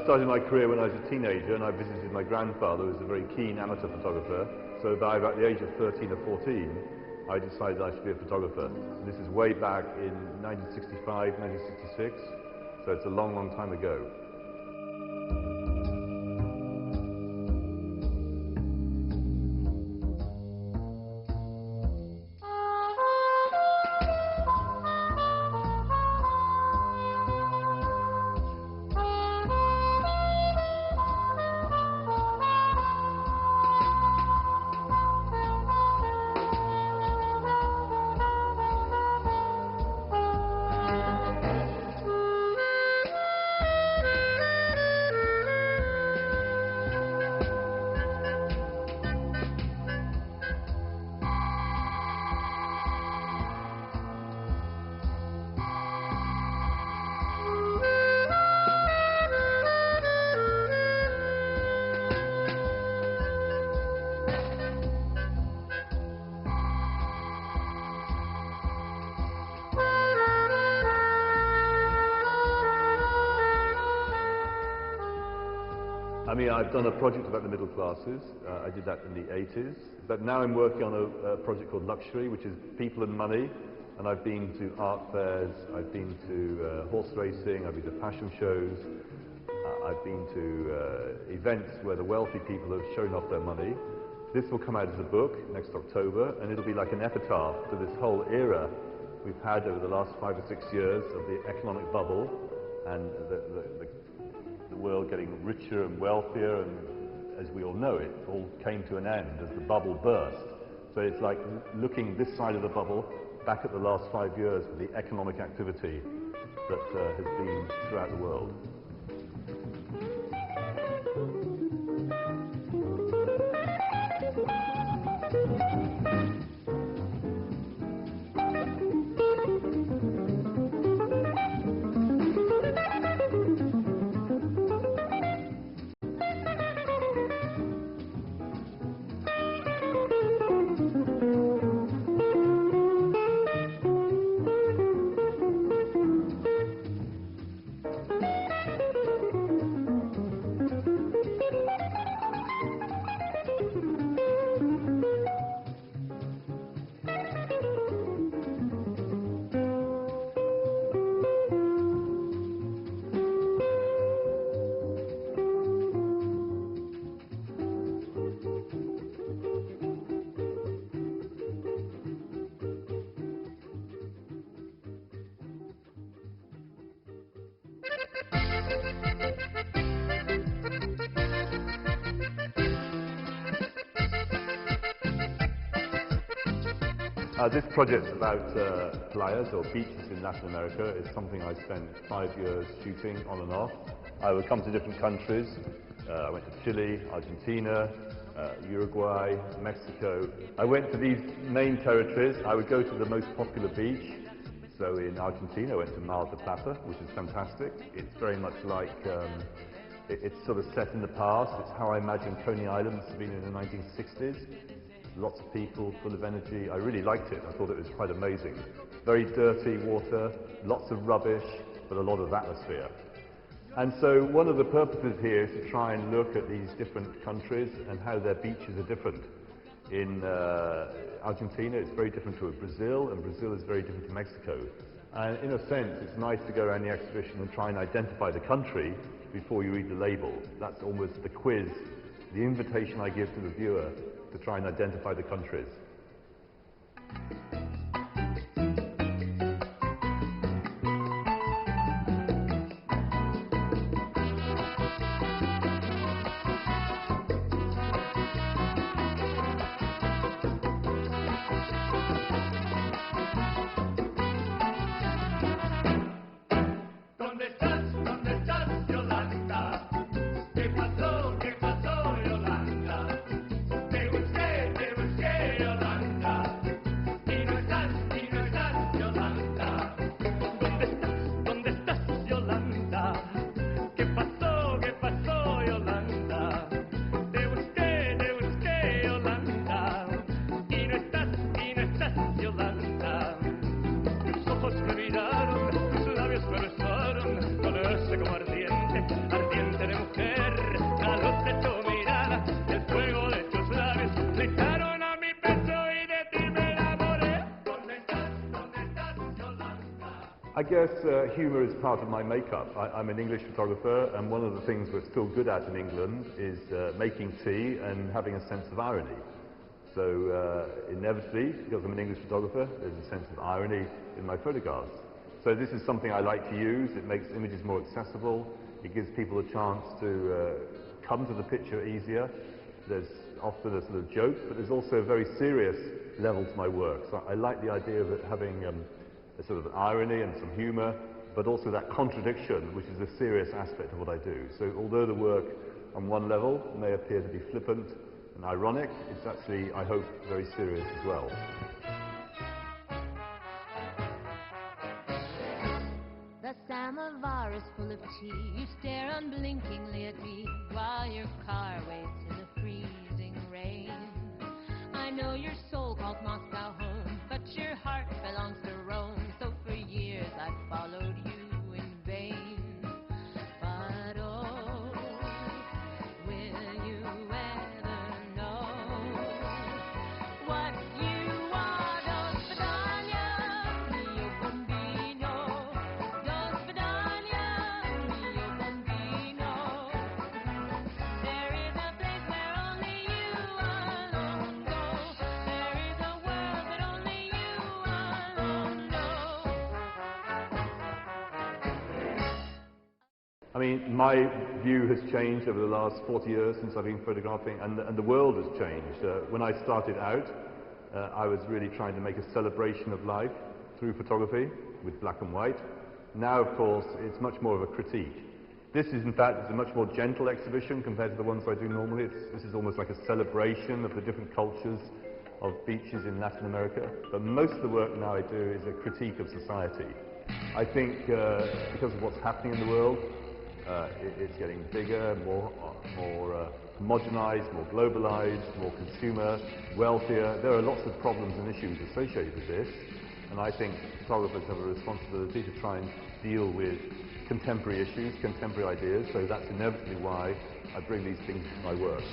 started my career when I was a teenager, and I visited my grandfather, who was a very keen amateur photographer. So by about the age of 13 or 14, I decided I should be a photographer. And this is way back in 1965, 1966, so it's a long, long time ago. I mean, I've done a project about the middle classes. I did that in the 80s. But now I'm working on a project called Luxury, which is people and money. And I've been to art fairs, I've been to horse racing, I've been to fashion shows, I've been to events where the wealthy people have shown off their money. This will come out as a book next October, and it'll be like an epitaph to this whole era we've had over the last 5 or 6 years of the economic bubble and the world getting richer and wealthier, and as we all know, it all came to an end as the bubble burst. So it's like looking this side of the bubble back at the last 5 years with the economic activity that has been throughout the world. This project about playas or beaches in Latin America is something I spent 5 years shooting on and off. I would come to different countries. I went to Chile, Argentina, Uruguay, Mexico. I went to these main territories. I would go to the most popular beach. So in Argentina I went to Mar del Plata, which is fantastic. It's very much like, it's sort of set in the past. It's how I imagine Coney Island must have been in the 1960s. Lots of people, full of energy. I really liked it. I thought it was quite amazing. Very dirty water, lots of rubbish, but a lot of atmosphere. And so one of the purposes here is to try and look at these different countries and how their beaches are different. In Argentina, it's very different to Brazil, and Brazil is very different to Mexico. And in a sense, it's nice to go around the exhibition and try and identify the country before you read the label. That's almost the quiz, the invitation I give to the viewer to try and identify the countries. Yolanda? I guess humour is part of my makeup. I'm an English photographer, and one of the things we're still good at in England is making tea and having a sense of irony. So inevitably, because I'm an English photographer, there's a sense of irony in my photographs. So this is something I like to use. It makes images more accessible. It gives people a chance to come to the picture easier. There's often a sort of joke, but there's also a very serious level to my work. So I like the idea of it having a sort of irony and some humour, but also that contradiction, which is a serious aspect of what I do. So although the work on one level may appear to be flippant and ironic, it's actually, I hope, very serious as well. The samovar is full of tea. You stare unblinkingly at me while your car waits in the freezing rain. I know your soul calls Moscow home, but your heart belongs to Rome. So for years I've followed you in vain. But oh, will you ever know what you are? Dos Vidania, mio bambino. Dos Vidania, mio bambino. There is a place where only you alone go. There is a world that only you alone know. I mean, my view has changed over the last 40 years since I've been photographing, and the world has changed. When I started out, I was really trying to make a celebration of life through photography with black and white. Now, of course, it's much more of a critique. This is, in fact, it's a much more gentle exhibition compared to the ones I do normally. This is almost like a celebration of the different cultures of beaches in Latin America. But most of the work now I do is a critique of society. I think because of what's happening in the world, it's getting bigger, more homogenized, more globalized, more consumer, wealthier. There are lots of problems and issues associated with this, and I think photographers have a responsibility to try and deal with contemporary issues, contemporary ideas, so that's inevitably why I bring these things to my work.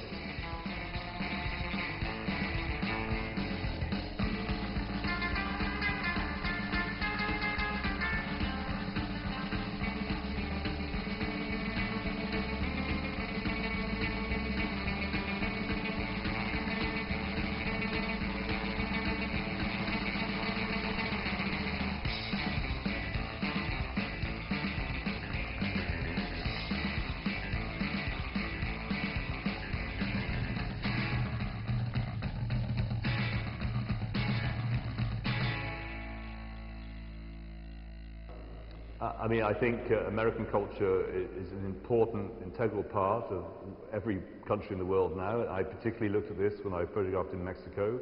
I mean, I think American culture is an important, integral part of every country in the world now. I particularly looked at this when I photographed in Mexico.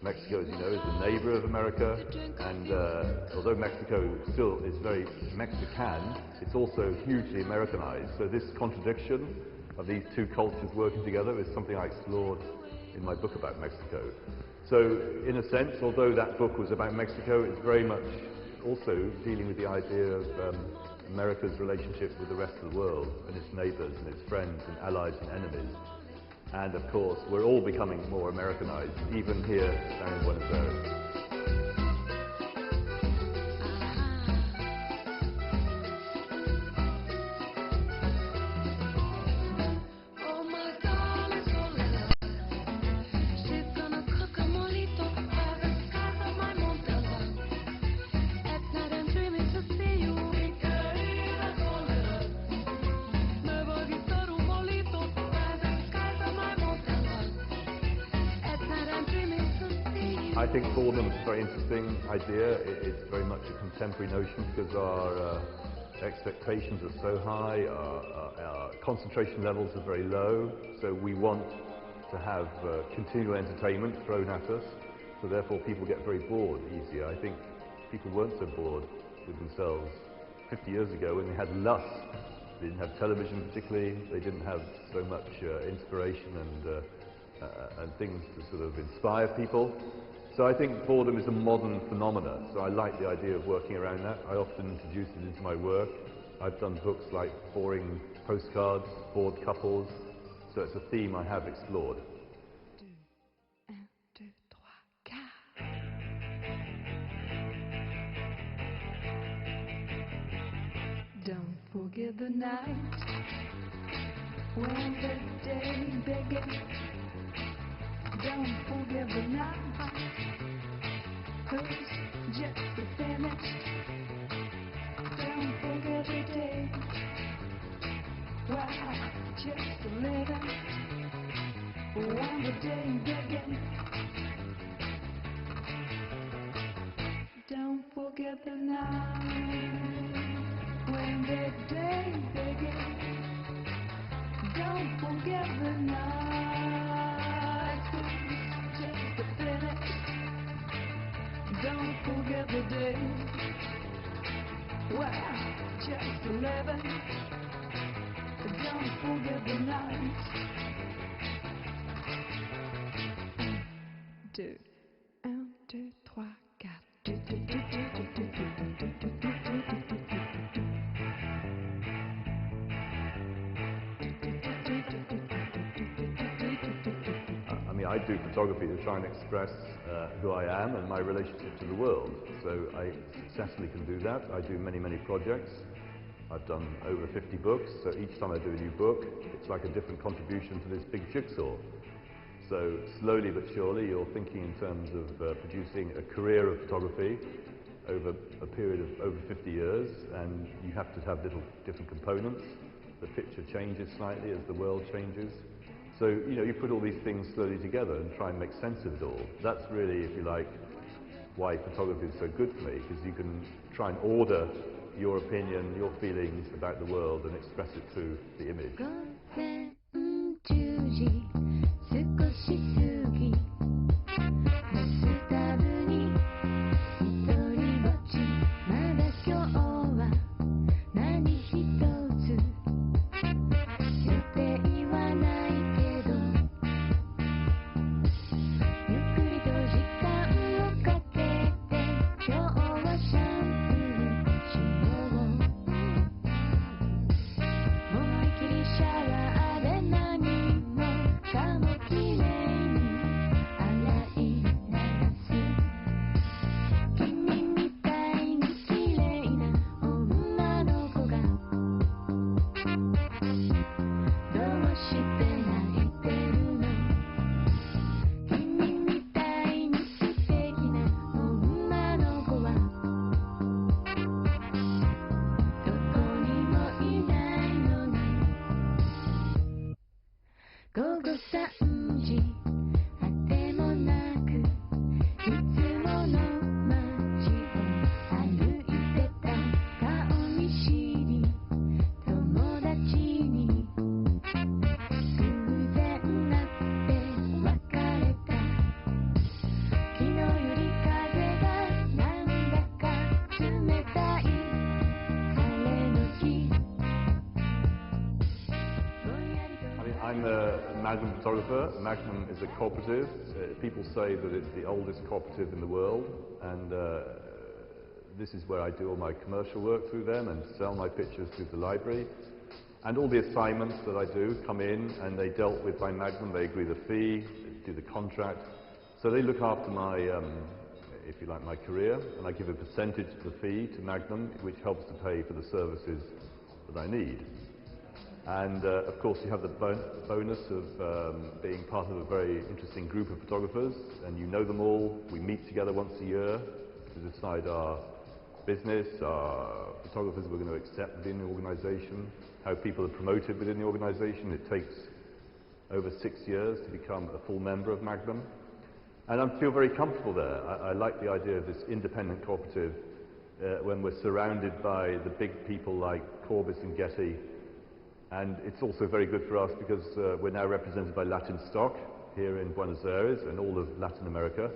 Mexico, as you know, is the neighbor of America, and although Mexico still is very Mexican, it's also hugely Americanized. So this contradiction of these two cultures working together is something I explored in my book about Mexico. So, in a sense, although that book was about Mexico, it's very much also dealing with the idea of America's relationship with the rest of the world and its neighbors and its friends and allies and enemies. And of course, we're all becoming more Americanized, even here down in Buenos Aires. I think boredom is a very interesting idea. It's very much a contemporary notion because our expectations are so high, our concentration levels are very low, so we want to have continual entertainment thrown at us, so therefore people get very bored easier. I think people weren't so bored with themselves 50 years ago when they had lust. They didn't have television particularly, they didn't have so much inspiration and things to sort of inspire people. So I think boredom is a modern phenomenon, so I like the idea of working around that. I often introduce it into my work. I've done books like Boring Postcards, Bored Couples, so it's a theme I have explored. 1, 2, 3, 4. forget the night when the day begins. Don't forget the night, 'cause just the finish. Don't forget the day, wow, just a living. When the day begins, don't forget the night. When the day begins, don't forget the night. It's just the finish. Don't forget the day. Well, just 11. Don't forget the night. 1, 2, 3, I mean, I do photography to try and express who I am and my relationship to the world. So I successfully can do that. I do many, many projects. I've done over 50 books, so each time I do a new book, it's like a different contribution to this big jigsaw. So slowly but surely, you're thinking in terms of producing a career of photography over a period of over 50 years, and you have to have little different components. The picture changes slightly as the world changes. So, you know, you put all these things slowly together and try and make sense of it all. That's really, if you like, why photography is so good for me, because you can try and order your opinion, your feelings about the world and express it through the image. I'm a Magnum photographer. Magnum is a cooperative. People say that it's the oldest cooperative in the world, and this is where I do all my commercial work through them and sell my pictures through the library. And all the assignments that I do come in and they dealt with by Magnum. They agree the fee, do the contract. So they look after my, if you like, my career, and I give a percentage of the fee to Magnum, which helps to pay for the services that I need. And of course you have the bonus of being part of a very interesting group of photographers, and you know them all. We meet together once a year to decide our business, our photographers we're going to accept within the organisation, how people are promoted within the organisation. It takes over 6 years to become a full member of Magnum. And I feel very comfortable there. I like the idea of this independent cooperative when we're surrounded by the big people like Corbis and Getty. And it's also very good for us because we're now represented by Latin Stock here in Buenos Aires and all of Latin America,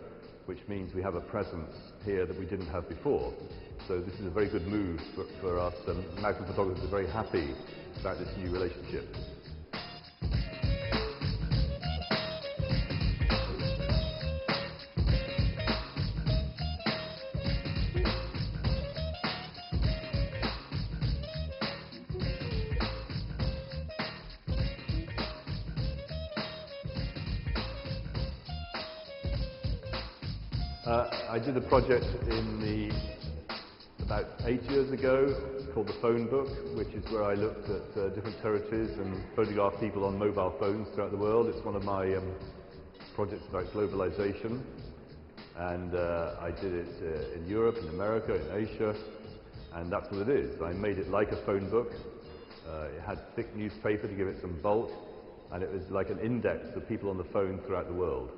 which means we have a presence here that we didn't have before. So this is a very good move for us, and Magnum photographers are very happy about this new relationship. I did a project in the about 8 years ago, called The Phone Book, which is where I looked at different territories and photographed people on mobile phones throughout the world. It's one of my projects about globalization, and I did it in Europe, in America, in Asia, and that's what it is. I made it like a phone book. It had thick newspaper to give it some bulk, and it was like an index of people on the phone throughout the world.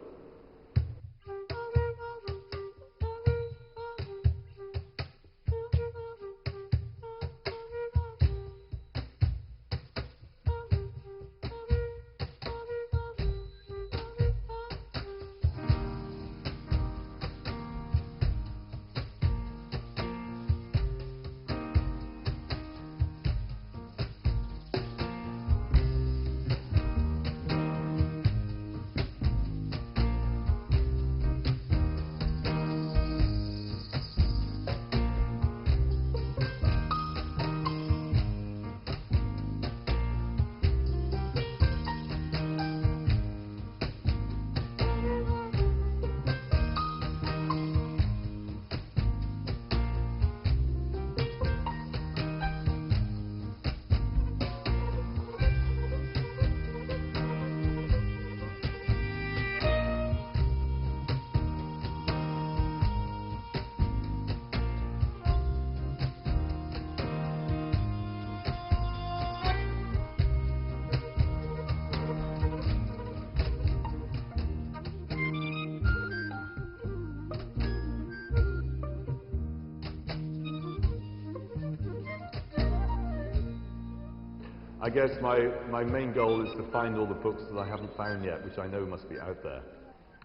I guess my main goal is to find all the books that I haven't found yet, which I know must be out there.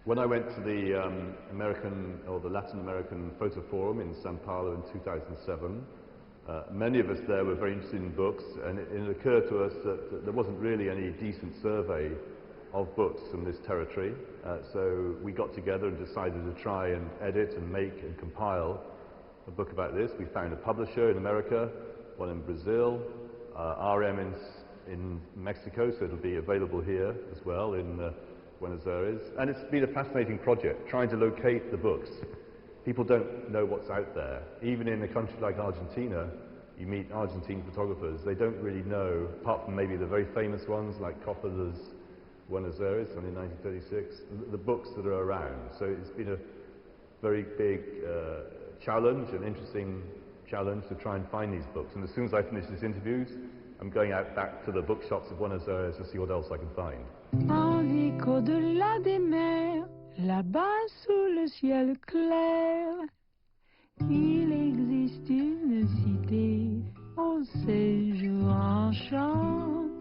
When I went to the the Latin American Photo Forum in Sao Paulo in 2007, many of us there were very interested in books, and it occurred to us that there wasn't really any decent survey of books from this territory. So we got together and decided to try and edit and make and compile a book about this. We found a publisher in America, one in Brazil, RM in Mexico, so it'll be available here as well in Buenos Aires. And it's been a fascinating project, trying to locate the books. People don't know what's out there. Even in a country like Argentina, you meet Argentine photographers. They don't really know, apart from maybe the very famous ones like Coppola's Buenos Aires in 1936, the books that are around. So it's been a very big challenge, an interesting challenge to try and find these books. And as soon as I finish these interviews, I'm going out back to the bookshops of Buenos Aires to see what else I can find. En vie qu'au-delà des mers, là-bas sous le ciel clair, il existe une cité au séjour enchanté.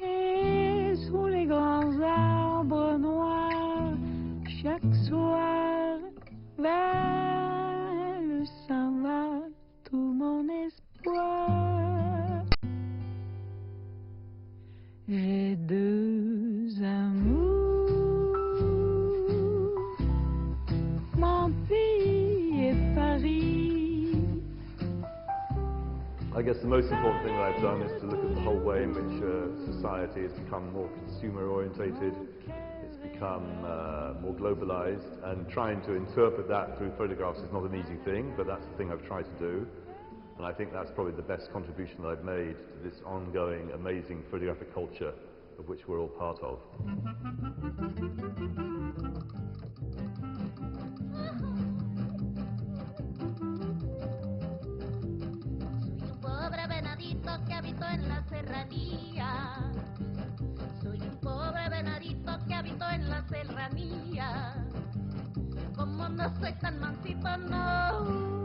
Et sous les grands arbres noirs, chaque soir, vers le s'en va tout mon espoir. J'ai deux amours, mon pays et Paris. I guess the most important thing that I've done is to look at the whole way in which society has become more consumer-orientated. It's become more globalized, and trying to interpret that through photographs is not an easy thing, but that's the thing I've tried to do. And I think that's probably the best contribution that I've made to this ongoing, amazing photographic culture of which we're all part of. Soy un pobre venadito que habito en la serranía. Como no soy tan mansito, no.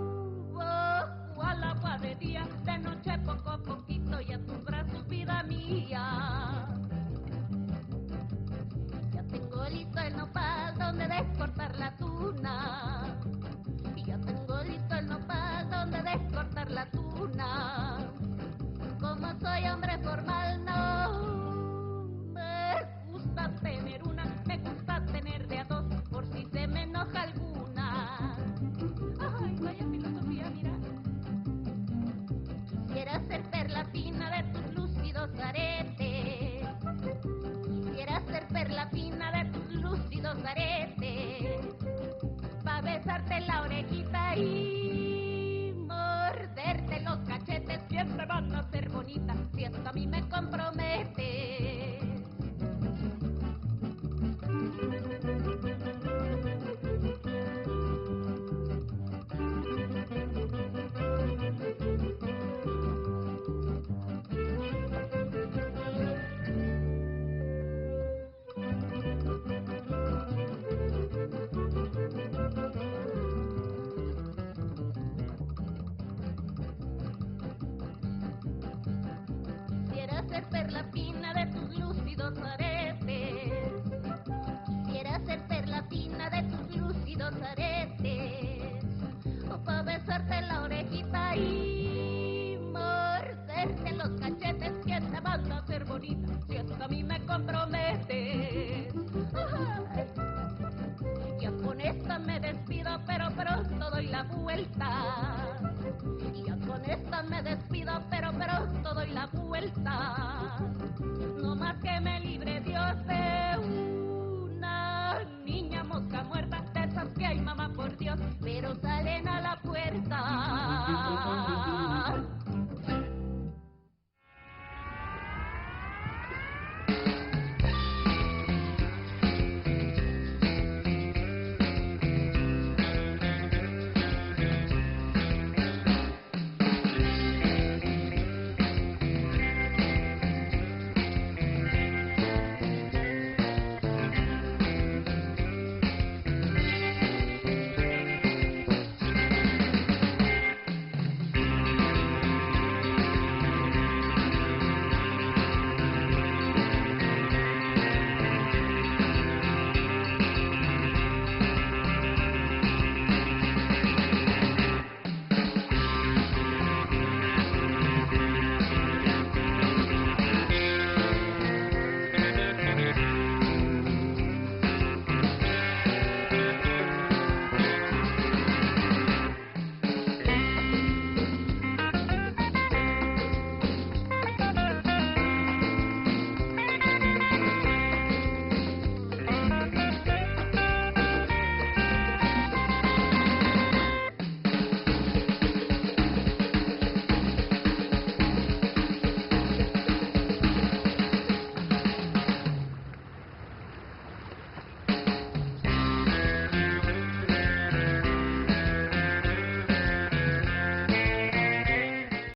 Al agua de día, de noche poco a poquito, y a tus brazos, vida mía. Ya tengo listo el nopal donde descortar la tuna. Y ya tengo listo el nopal donde descortar la tuna. Como soy hombre formal, no me gusta tener una, me gusta tener de a dos, por si se me enoja alguna. Ay, vaya filosofía, mira. Quisiera ser perla fina de tus lúcidos aretes. Quisiera ser perla fina de tus lúcidos aretes. Pa' ver besarte la orejita y morderte los cachetes, siempre van a ser bonitas si esto a mí me compromete. Quisiera ser perla fina de tus lúcidos aretes. Quisiera ser perla fina de tus lúcidos aretes. O pa' besarte la orejita y morderte los cachetes, que te van a hacer bonita si esto a mí me compromete. Ya con esta me despido, pero pronto doy la vuelta. Ya con esta me despido, pero pronto doy la vuelta.